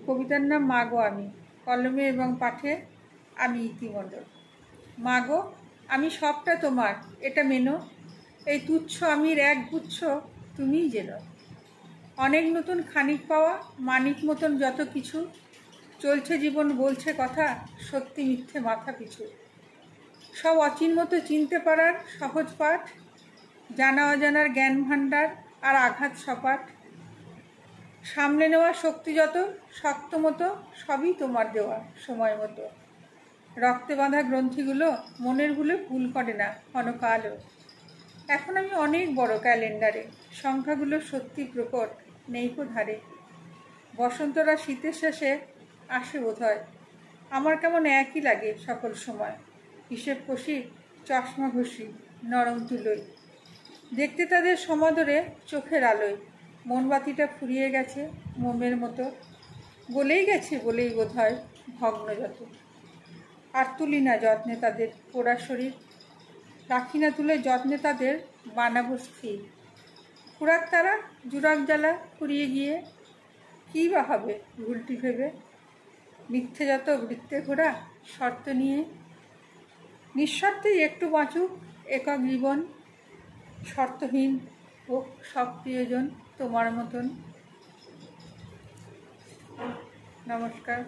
কবিতার নাম মাগো আমি, কলমে এবং পাঠে আমি ইতিমণ্ডল। মাগো আমি সবটা তোমার, এটা মেনো, এই তুচ্ছ আমির এক গুচ্ছ তুমিই জেনো। অনেক নতুন খানিক পাওয়া, মানিক মতন যত কিছু, চলছে জীবন বলছে কথা, সত্যি মিথ্যে মাথা পিছু। সব অচিন মতো চিনতে পারার সহজ পাঠ, জানা অজানার জ্ঞান ভাণ্ডার আর আঘাত সপাট। সামলে নেওয়া শক্তি যত, শক্ত মতো সবই তোমার দেওয়া সময় মতো। রক্তে বাঁধা গ্রন্থিগুলো মনের ভুলে ভুল করে না ক্ষণকালও। এখন আমি অনেক বড় ক্যালেন্ডারে, সংখ্যাগুলো সত্যি প্রকট নেইকো ধারে। বসন্তরা শীতের শেষে আসে বোধহয়, আমার কেমন একই লাগে সকল সময়। হিসেব কষি, চশমা ঘষি, নরম তুলোয়, দেখতে তাদের সমাদরে চোখের আলোয়। মোমবাতিটা ফুরিয়ে গেছে মোমের মতো, গলেই গেছে বলেই বোধহয় ভগ্ন যত। আর তুলি না যত্নে তাদের পোড়া শরীর, রাখি না তুলে যত্নে তাদের বানাবো স্থির। খুরাক তারা জুরাক জ্বালা ফুরিয়ে গিয়ে, কী বা হবে ভুলটি ভেবে। মিথ্যে যত বৃত্তে ঘোরা শর্ত নিয়ে, নিঃশর্তেই একটু বাঁচুক একক জীবন। শর্তহীন হোক সব প্রিয়জন তোমার মতন। নমস্কার।